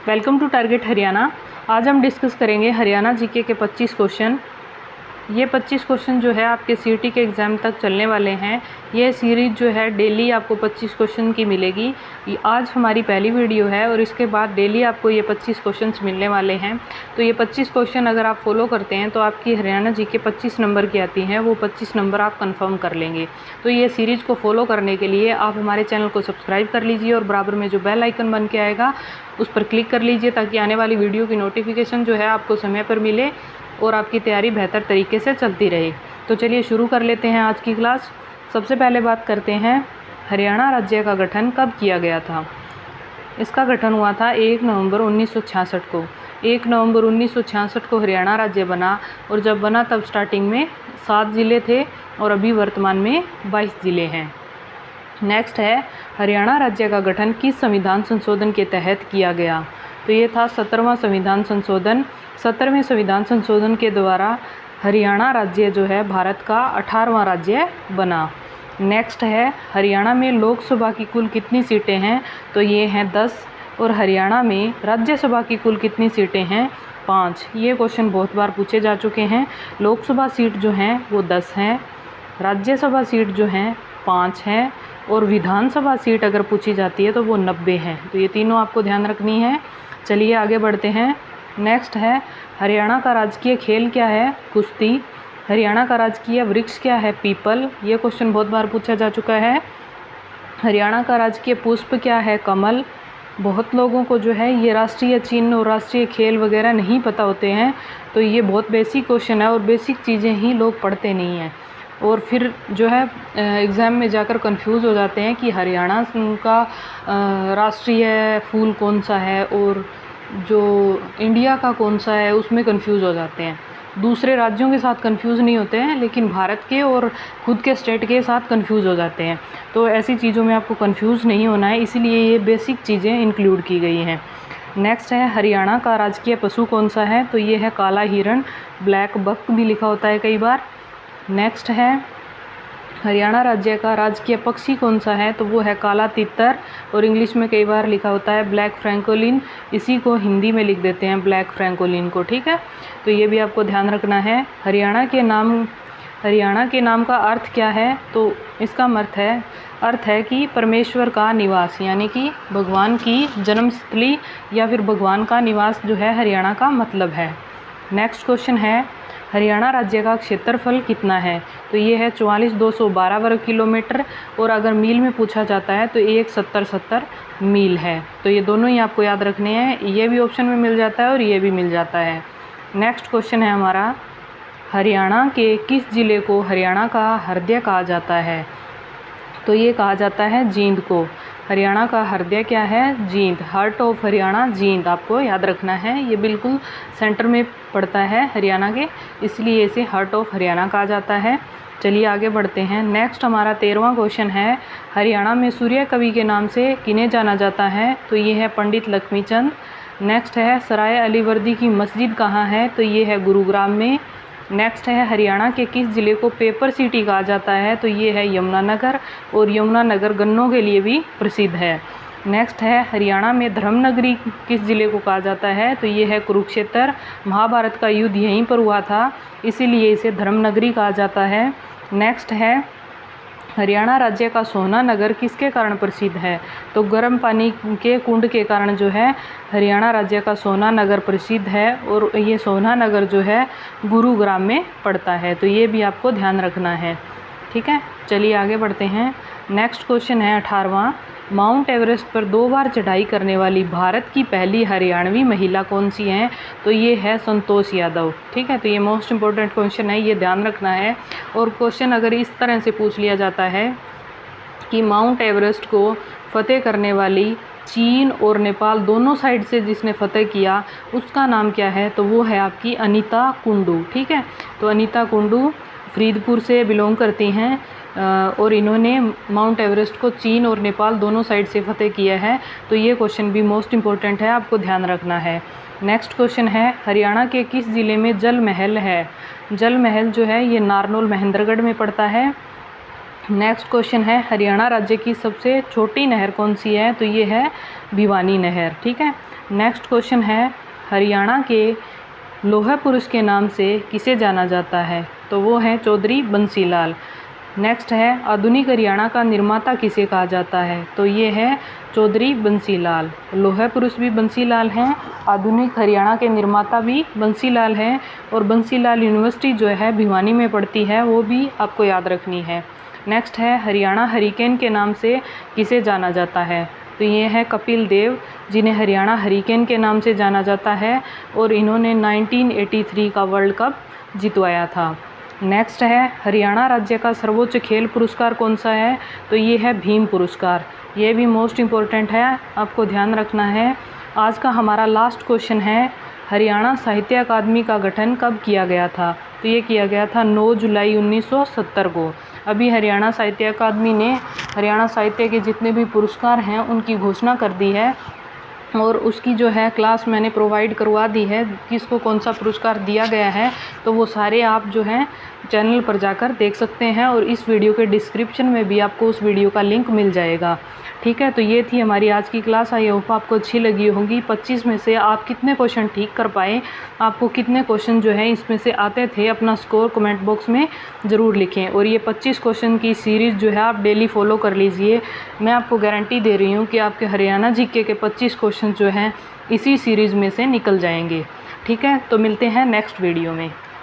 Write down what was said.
Welcome to target Haryana. आज हम discuss करेंगे हरियाणा जीके के 25 क्वेश्चन। ये 25 क्वेश्चन जो है आपके सीईटी के एग्ज़ाम तक चलने वाले हैं। ये सीरीज़ जो है डेली आपको 25 क्वेश्चन की मिलेगी। आज हमारी पहली वीडियो है और इसके बाद डेली आपको ये 25 क्वेश्चंस मिलने वाले हैं। तो ये 25 क्वेश्चन अगर आप फॉलो करते हैं तो आपकी हरियाणा जीके 25 नंबर की आती हैं, वो 25 नंबर आप कंफर्म कर लेंगे। तो ये सीरीज़ को फॉलो करने के लिए आप हमारे चैनल को सब्सक्राइब कर लीजिए और बराबर में जो बेल आइकन बन के आएगा उस पर क्लिक कर लीजिए, ताकि आने वाली वीडियो की नोटिफिकेशन जो है आपको समय पर मिले और आपकी तैयारी बेहतर तरीके से चलती रहे। तो चलिए शुरू कर लेते हैं आज की क्लास। सबसे पहले बात करते हैं हरियाणा राज्य का गठन कब किया गया था। इसका गठन हुआ था 1 नवंबर 1966 को। 1 नवंबर 1966 को हरियाणा राज्य बना, और जब बना तब स्टार्टिंग में 7 ज़िले थे और अभी वर्तमान में 22 ज़िले हैं। नेक्स्ट है हरियाणा राज्य का गठन किस संविधान संशोधन के तहत किया गया। तो ये था 17वां संविधान संशोधन। 17वें संविधान संशोधन के द्वारा हरियाणा राज्य जो है भारत का 18वां राज्य बना। नेक्स्ट है हरियाणा में लोकसभा की कुल कितनी सीटें हैं। तो ये हैं 10। और हरियाणा में राज्यसभा की कुल कितनी सीटें हैं, 5। ये क्वेश्चन बहुत बार पूछे जा चुके हैं। लोकसभा सीट जो हैं वो 10 हैं, राज्यसभा सीट जो हैं 5 हैं, और विधानसभा सीट अगर पूछी जाती है तो वो 90 हैं। तो ये तीनों आपको ध्यान रखनी है। चलिए आगे बढ़ते हैं। नेक्स्ट है हरियाणा का राजकीय खेल क्या है, कुश्ती। हरियाणा का राजकीय वृक्ष क्या है, पीपल। ये क्वेश्चन बहुत बार पूछा जा चुका है। हरियाणा का राजकीय पुष्प क्या है, कमल। बहुत लोगों को जो है ये राष्ट्रीय चिन्ह और राष्ट्रीय खेल वगैरह नहीं पता होते हैं, तो ये बहुत बेसिक क्वेश्चन है और बेसिक चीज़ें ही लोग पढ़ते नहीं हैं, और फिर जो है एग्ज़ाम में जाकर कंफ्यूज हो जाते हैं कि हरियाणा का राष्ट्रीय फूल कौन सा है और जो इंडिया का कौन सा है, उसमें कंफ्यूज हो जाते हैं। दूसरे राज्यों के साथ कंफ्यूज नहीं होते हैं, लेकिन भारत के और खुद के स्टेट के साथ कंफ्यूज हो जाते हैं। तो ऐसी चीज़ों में आपको कंफ्यूज नहीं होना है, इसीलिए ये बेसिक चीज़ें इंक्लूड की गई हैं। नेक्स्ट है हरियाणा का राजकीय पशु कौन सा है। तो ये है काला हिरण, ब्लैक बक भी लिखा होता है कई बार। नेक्स्ट है हरियाणा राज्य का राजकीय पक्षी कौन सा है। तो वो है काला तितर, और इंग्लिश में कई बार लिखा होता है ब्लैक फ्रैंकोलिन। इसी को हिंदी में लिख देते हैं ब्लैक फ्रैंकोलिन को, ठीक है। तो ये भी आपको ध्यान रखना है। हरियाणा के नाम का अर्थ क्या है। तो इसका अर्थ है कि परमेश्वर का निवास, यानी कि भगवान की जन्मस्थली या फिर भगवान का निवास जो है हरियाणा का मतलब है। नेक्स्ट क्वेश्चन है हरियाणा राज्य का क्षेत्रफल कितना है। तो ये है 44,212 वर्ग किलोमीटर, और अगर मील में पूछा जाता है तो 1,70,70 मील है। तो ये दोनों ही आपको याद रखने हैं। ये भी ऑप्शन में मिल जाता है और ये भी मिल जाता है। नेक्स्ट क्वेश्चन है हमारा हरियाणा के किस ज़िले को हरियाणा का हृदय कहा जाता है। तो ये कहा जाता है जींद को। हरियाणा का हृदय क्या है, जींद। हार्ट ऑफ हरियाणा जींद, आपको याद रखना है। ये बिल्कुल सेंटर में पड़ता है हरियाणा के, इसलिए इसे हार्ट ऑफ हरियाणा कहा जाता है। चलिए आगे बढ़ते हैं। नेक्स्ट हमारा 13वां क्वेश्चन है हरियाणा में सूर्य कवि के नाम से किन्हें जाना जाता है। तो ये है पंडित लक्ष्मीचंद। नेक्स्ट है सराय अलीवर्दी की मस्जिद कहाँ है। तो ये है गुरुग्राम में। नेक्स्ट है हरियाणा के किस ज़िले को पेपर सिटी कहा जाता है। तो ये है यमुनानगर, और यमुनानगर गन्नों के लिए भी प्रसिद्ध है। नेक्स्ट है हरियाणा में धर्मनगरी किस ज़िले को कहा जाता है। तो ये है कुरुक्षेत्र। महाभारत का युद्ध यहीं पर हुआ था, इसीलिए इसे धर्मनगरी कहा जाता है। नेक्स्ट है हरियाणा राज्य का सोहना नगर किसके कारण प्रसिद्ध है। तो गर्म पानी के कुंड के कारण जो है हरियाणा राज्य का सोहना नगर प्रसिद्ध है, और ये सोहना नगर जो है गुरुग्राम में पड़ता है। तो ये भी आपको ध्यान रखना है, ठीक है। चलिए आगे बढ़ते हैं। नेक्स्ट क्वेश्चन है 18वां माउंट एवरेस्ट पर 2 बार चढ़ाई करने वाली भारत की पहली हरियाणवी महिला कौन सी हैं। तो ये है संतोष यादव, ठीक है। तो ये मोस्ट इम्पोर्टेंट क्वेश्चन है, ये ध्यान रखना है। और क्वेश्चन अगर इस तरह से पूछ लिया जाता है कि माउंट एवरेस्ट को फतेह करने वाली चीन और नेपाल दोनों साइड से जिसने फतेह किया उसका नाम क्या है। तो वो है आपकी अनीता कुंडू, ठीक है। तो अनीता कुंडू फरीदपुर से बिलोंग करती हैं, और इन्होंने माउंट एवरेस्ट को चीन और नेपाल दोनों साइड से फतेह किया है। तो ये क्वेश्चन भी मोस्ट इम्पोर्टेंट है, आपको ध्यान रखना है। नेक्स्ट क्वेश्चन है हरियाणा के किस ज़िले में जल महल है। जल महल जो है ये नारनौल महेंद्रगढ़ में पड़ता है। नेक्स्ट क्वेश्चन है, हरियाणा राज्य की सबसे छोटी नहर कौन सी है? तो ये है भिवानी नहर। ठीक है। नेक्स्ट क्वेश्चन है, हरियाणा के लौह पुरुष के नाम से किसे जाना जाता है? तो वो है चौधरी बंसीलाल। नेक्स्ट है, आधुनिक हरियाणा का निर्माता किसे कहा जाता है? तो ये है चौधरी बंसीलाल। लौह पुरुष भी बंसीलाल हैं, आधुनिक हरियाणा के निर्माता भी बंसीलाल हैं, और बंसीलाल यूनिवर्सिटी जो है भिवानी में पड़ती है, वो भी आपको याद रखनी है। नेक्स्ट है, हरियाणा हरिकेन के नाम से किसे जाना जाता है? तो ये है कपिल देव, जिन्हें हरियाणा हरिकेन के नाम से जाना जाता है, और इन्होंने 1983 का वर्ल्ड कप जितवाया था। नेक्स्ट है, हरियाणा राज्य का सर्वोच्च खेल पुरस्कार कौन सा है? तो ये है भीम पुरस्कार। ये भी मोस्ट इम्पोर्टेंट है, आपको ध्यान रखना है। आज का हमारा लास्ट क्वेश्चन है, हरियाणा साहित्य अकादमी का गठन कब किया गया था? तो ये किया गया था 9 जुलाई 1970 को। अभी हरियाणा साहित्य अकादमी ने हरियाणा साहित्य के जितने भी पुरस्कार हैं उनकी घोषणा कर दी है, और उसकी जो है क्लास मैंने प्रोवाइड करवा दी है, किसको कौन सा पुरस्कार दिया गया है, तो वो सारे आप जो हैं चैनल पर जाकर देख सकते हैं, और इस वीडियो के डिस्क्रिप्शन में भी आपको उस वीडियो का लिंक मिल जाएगा। ठीक है, तो ये थी हमारी आज की क्लास। आई होप आपको अच्छी लगी होगी। 25 में से आप कितने क्वेश्चन ठीक कर पाए, आपको कितने क्वेश्चन जो है इसमें से आते थे, अपना स्कोर कमेंट बॉक्स में ज़रूर लिखें। और ये 25 क्वेश्चन की सीरीज़ जो है आप डेली फॉलो कर लीजिए। मैं आपको गारंटी दे रही हूँ कि आपके हरियाणा जीके के 25 क्वेश्चन जो हैं इसी सीरीज़ में से निकल जाएंगे। ठीक है, तो मिलते हैं नेक्स्ट वीडियो में।